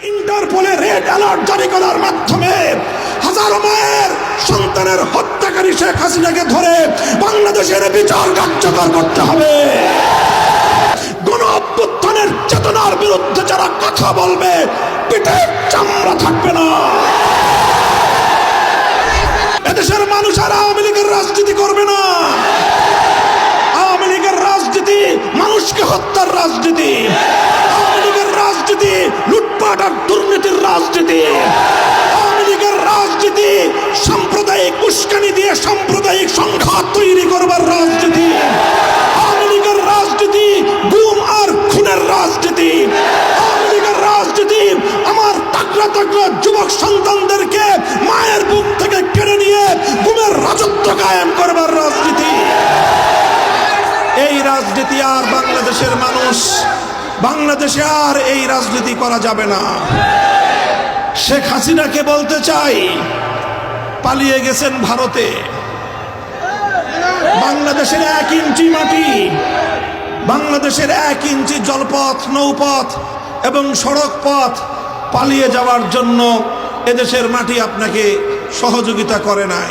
ইন্টারপোলে red alert জারি করার মাধ্যমে হাজারো মায়ের সন্তানের হত্যাকারী শেখ হাসিনাকে ধরে বাংলাদেশের বিচার কার্যকর করতে হবে। গণ অভ্যুত্থানের চেতনার বিরুদ্ধে যারা কথা বলবে পিঠের চামড়া থাকবে না। এদেশের মানুষ আর আওয়ামী লীগের রাজনীতি করবে না। আওয়ামী লীগের রাজনীতি মানুষকে হত্যার রাজনীতি, আওয়ামী লীগের রাজনীতি লুটপাট আর দুর্নীতির রাজনীতি, আওয়ামী লীগের রাজনীতি সাম্প্রদায়িক উস্কানি দিয়ে সাম্প্রদায়িক সংঘাত তৈরি করবার রাজনীতি, আওয়ামী লীগের রাজনীতি গুম আর খুনের রাজনীতি, আওয়ামী লীগের রাজনীতি আমার তাগড়া তাগড়া যুবক সন্তানদেরকে মায়ের বুক থেকে কেড়ে নিয়ে গুমের রাজত্ব কায়েম করবার রাজনীতি। এই রাজনীতি আর বাংলাদেশের মানুষ, বাংলাদেশে আর এই রাজনীতি করা যাবে না। শেখ হাসিনাকে বলতে চাই, পালিয়ে গেছেন ভারতে। বাংলাদেশের 1 ইঞ্চি মাটি, বাংলাদেশের 1 ইঞ্চি জলপথ, নৌপথ এবং সড়ক পথ পালিয়ে যাওয়ার জন্য এদেশের মাটি আপনাকে সহযোগিতা করে নাই।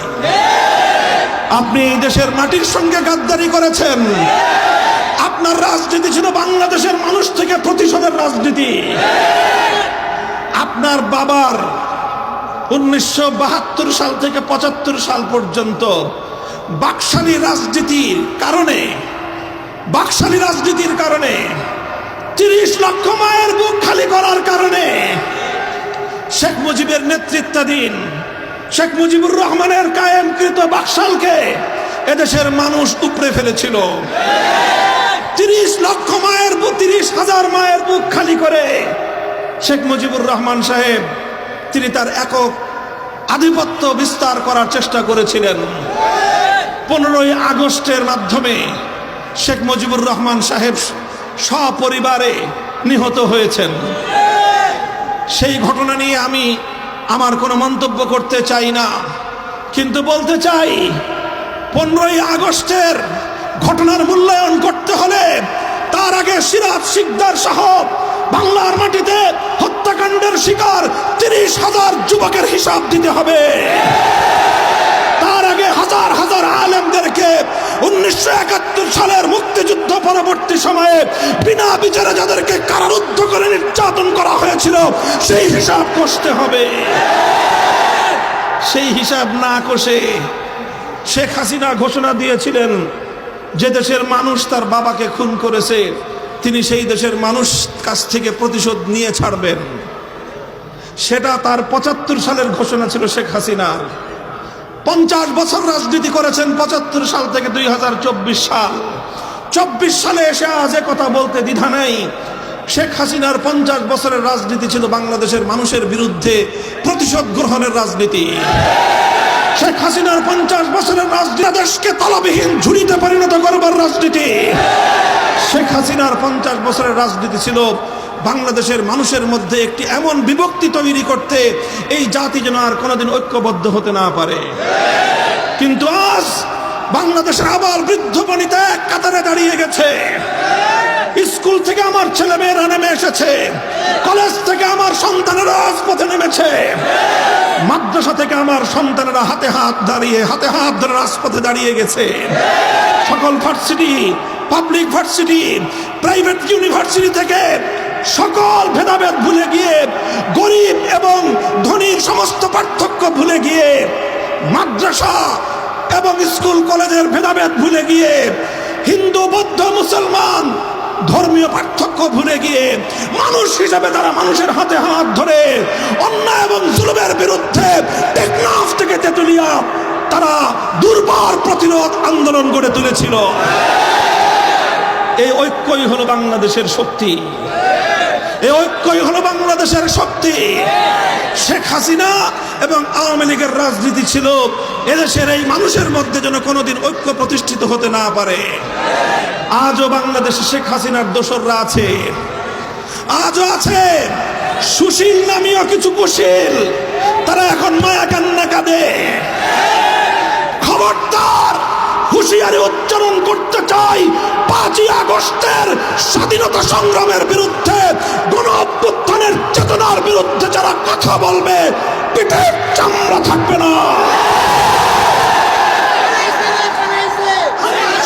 আপনি এই দেশের মাটির সঙ্গে গাদ্দারি করেছেন। আপনার রাজনীতি ছিল বাংলাদেশের মানুষ থেকে প্রতিশোধের রাজনীতি। আপনার বাবার 1972 সাল থেকে 75 সাল পর্যন্ত বাকশালী রাজনীতির কারণে 30 লক্ষ মায়ের বুক খালি করার কারণে শেখ মুজিবের নেতৃত্বাধীন শেখ মুজিবুর রহমানের কায়েমকৃত বাকশালকে এদেশের মানুষ উপড়ে ফেলেছিল। 30,000 মায়ের বুক খালি করে শেখ মুজিবুর রহমান সাহেব তিনি তার একক আধিপত্য বিস্তার করার চেষ্টা করেছিলেন। 15ই আগস্টের মাধ্যমে শেখ মুজিবুর রহমান সাহেব সপরিবারে নিহত হয়েছেন। সেই ঘটনা নিয়ে আমি আমার কোনো মন্তব্য করতে চাই না, কিন্তু বলতে চাই 15ই আগস্টের ঘটনার মূল্যায়ন করতে হলে তার আগে সিরাজ শিকদার সহ বাংলার মাটিতে হত্যাকাণ্ডের শিকার 30,000 যুবকের হিসাব দিতে হবে। তার আগে হাজার হাজার আলেমদেরকে 1971 সালের মুক্তিযুদ্ধ পরবর্তী সময়ে বিনা বিচারে যাদেরকে কারারুদ্ধ করে নির্যাতন করা হয়েছিল সেই হিসাব কষতে হবে। সেই হিসাব না কষে শেখ হাসিনা ঘোষণা দিয়েছিলেন যে দেশের মানুষ তার বাবাকে খুন করেছে তিনি সেই দেশের মানুষ কাছ থেকে প্রতিশোধ নিয়ে ছাড়বেন। সেটা তার 75 সালের ঘোষণা ছিল শেখ হাসিনার। 50 বছর রাজনীতি করেছেন 75 সাল থেকে 2024 সাল। 24 সালে এসে আজ কথা বলতে দ্বিধা নেই। শেখ হাসিনার 50 বছরের রাজনীতি ছিল বাংলাদেশের মানুষের বিরুদ্ধে প্রতিশোধ গ্রহণের রাজনীতি। শেখ হাসিনার 50 বছরের রাজনীতি দেশকে তলবিহীন ঝুড়িতে পরিণত করবার রাজনীতি। শেখ হাসিনার 50 বছরের রাজনীতি ছিল বাংলাদেশের মানুষের মধ্যে একটি এমন বিভক্তি তৈরি করতে এই জাতি যেন আর কোনোদিন ঐক্যবদ্ধ হতে না পারে। কিন্তু আজ বাংলাদেশের আবার বৃদ্ধ বনিতা এক কাতারে দাঁড়িয়ে গেছে। স্কুল থেকে আমার ছেলে মেয়েরা নেমে এসেছে, কলেজ থেকে আমার সন্তানেরা রাজপথে নেমেছে, মাদ্রাসা থেকে আমার সন্তানেরা হাতে হাত ধরে রাজপথে দাঁড়িয়ে গেছে। সকল varsity, public varsity, private university থেকে সকল ভেদাভেদ ভুলে গিয়ে, গরিব এবং ধনীর সমস্ত পার্থক্য ভুলে গিয়ে, মাদ্রাসা এবং স্কুল কলেজের ভেদাভেদ ভুলে গিয়ে, হিন্দু বৌদ্ধ মুসলমান ধর্মীয় পার্থক্য ভুলে গিয়ে মানুষ হিসেবে তারা মানুষের হাতে হাত ধরে অন্যায় এবং জুলুমের বিরুদ্ধে টেকনাফ থেকে তেতুলিয়া তারা দুর্বার প্রতিরোধ আন্দোলন গড়ে তুলেছিল। এই ঐক্যই হলো বাংলাদেশের শক্তি, এই ঐক্যই হলো বাংলাদেশের শক্তি। শেখ হাসিনা এবং আওয়ামী লীগের রাজনীতি ছিল এদেশের এই মানুষের মধ্যে যেন কোনোদিন ঐক্য প্রতিষ্ঠিত হতে না পারে। আজও বাংলাদেশে শেখ হাসিনার দোসররা আছে, আজও আছে সুশীল নামীয় কিছু কুশীল, তারা এখন মায়া কান্না কাঁদে। খবরদার হুঁশিয়ারি উচ্চারণ করতে চাই, 5ই আগস্টের স্বাধীনতা সংগ্রামের বিরুদ্ধে, গণ অভ্যুত্থানের চেতনার বিরুদ্ধে যারা কথা বলবে, পিঠের চামড়া থাকবে না।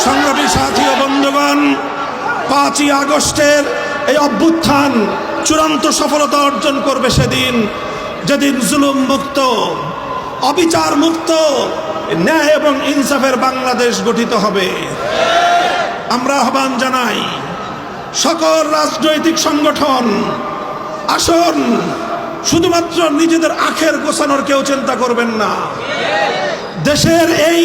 সংগ্রামী সাথী ও বন্ধুগণ, 5ই আগস্টের এই অভ্যুত্থান চূড়ান্ত সফলতা অর্জন করবে সেদিন, যেদিন জুলুম মুক্ত, অবিচার মুক্ত, ন্যায় এবং ইনসাফের বাংলাদেশ গঠিত হবে। আমরা আহ্বান জানাই সকল রাজনৈতিক সংগঠন, আসুন, শুধুমাত্র নিজেদের আখের গোছানোর কেউ চিন্তা করবেন না। দেশের এই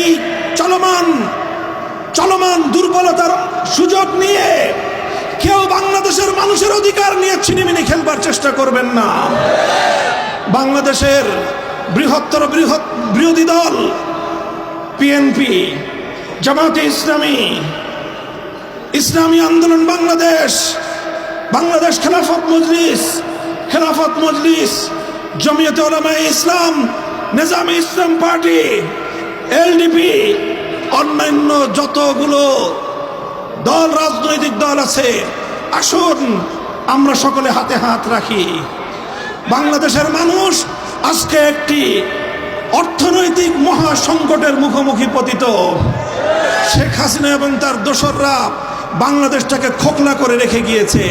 চলমান দুর্বলতার সুযোগ নিয়ে কেউ বাংলাদেশের মানুষের অধিকার নিয়ে ছিনিমিনি খেলবার চেষ্টা করবেন না। বাংলাদেশের বৃহৎ বিরোধী দল বিএনপি, জামাতে ইসলামী, ইসলামী আন্দোলন বাংলাদেশ, বাংলাদেশ খেলাফত মজলিস, জমিয়তে উলামায়ে ইসলাম, নিজামে ইসলাম পার্টি, এলডিপি, অন্যান্য যতগুলো দল, রাজনৈতিক দল আছে, আসুন আমরা সকলে হাতে হাত রাখি। বাংলাদেশের মানুষ আজকে একটি অর্থনৈতিক মহা সংকটের মুখোমুখি পতিত। শেখ হাসিনা এবং তার দোসররা বাংলাদেশটাকে খোকলা করে রেখে গিয়েছে।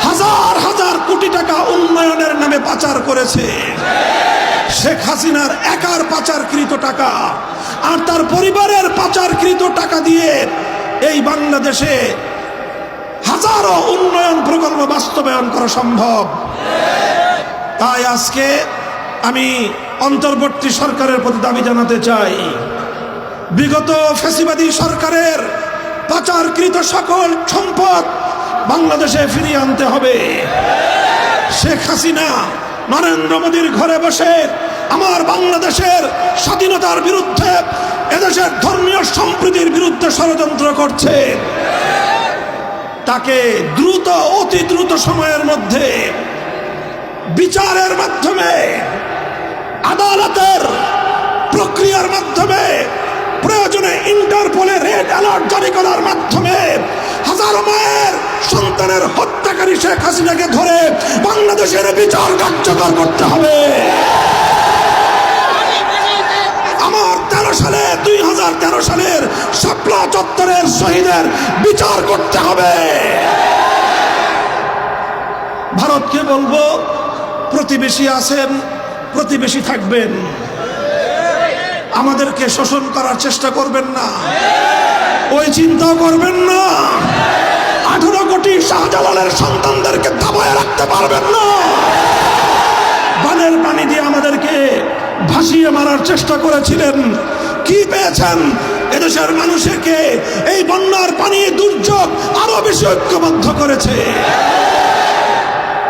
হাজার হাজার কোটি টাকা উন্নয়নের নামে পাচার করেছে। শেখ হাসিনার একার পাচারকৃত টাকা আর তার পরিবারের পাচারকৃত টাকা দিয়ে এই বাংলাদেশে হাজারো উন্নয়ন প্রকল্প বাস্তবায়ন করা সম্ভব। তাই আজকে আমি অন্তর্বর্তী সরকারের প্রতি দাবি জানাতে চাই, বিগত ফ্যাসিবাদী সরকারের পাচারকৃত সকল সম্পদ বাংলাদেশে ফিরিয়ে আনতে হবে। শেখ হাসিনা নরেন্দ্র মোদীর ঘরে বসে আমার বাংলাদেশের স্বাধীনতার বিরুদ্ধে, এদেশের ধর্মীয় সম্প্রীতির বিরুদ্ধে ষড়যন্ত্র করছে। তাকে দ্রুত, অতি দ্রুত সময়ের মধ্যে বিচারের মাধ্যমে, আদালতের প্রক্রিয়ার মাধ্যমে, প্রয়োজনে ইন্টারপোলে রেড অ্যালার্ট জারি করার মাধ্যমে হাজারো মায়ের সন্তানের হত্যাকারী শেখ হাসিনাকে ধরে বাংলাদেশের বিচার কার্যকর করতে হবে। আমার 2013 সালের শাপলা চত্বরের শহীদের বিচার করতে হবে। ভারতকে বলবো, প্রতিবেশী আছেন, প্রতিবেশী থাকবেন, আমাদেরকে শোষণ করার চেষ্টা করবেন না, ওই চিন্তাও করবেন না। 18 কোটি শাহজালালের সন্তানদেরকে দাবায় রাখতে পারবেন না। বানের পানি দিয়ে আমাদেরকে ভাসিয়ে মারার চেষ্টা করেছিলেন, কি পেয়েছেন? এদেশের মানুষকে এই বন্যার পানি, দুর্যোগ আরো বেশি ঐক্যবদ্ধ করেছে।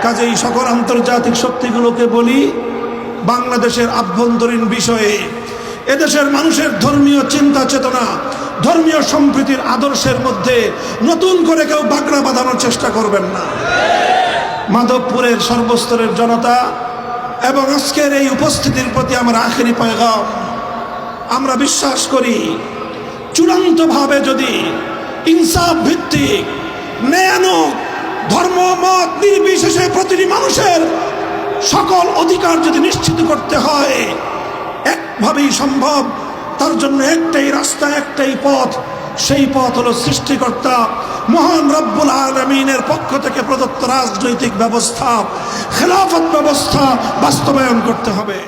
কাজেই সকল আন্তর্জাতিক শক্তিগুলোকে বলি, বাংলাদেশের আভ্যন্তরীণ বিষয়ে এদেশের মানুষের ধর্মীয় চিন্তা চেতনা, ধর্মীয় সম্প্রীতির আদর্শের মধ্যে নতুন করে কেউ বাগড়া বাঁধানোর চেষ্টা করবেন না। মাধবপুরের সর্বস্তরের জনতা এবং আজকের এই উপস্থিতির প্রতি আমার আখেরি পয়গাম, আমরা বিশ্বাস করি চূড়ান্তভাবে যদি ইনসাফ ভিত্তিক, ন্যায়ানুগ, ধর্ম মত নির্বিশেষে প্রতিটি মানুষের সকল অধিকার যদি নিশ্চিত করতে হয়, একভাবেই সম্ভব। তার জন্য একটাই রাস্তা, একটাই পথ, সেই পথ হলো সৃষ্টিকর্তা মহান রব্বুল আলামিনের পক্ষ থেকে প্রদত্ত রাজনৈতিক ব্যবস্থা, খেলাফত ব্যবস্থা বাস্তবায়ন করতে হবে।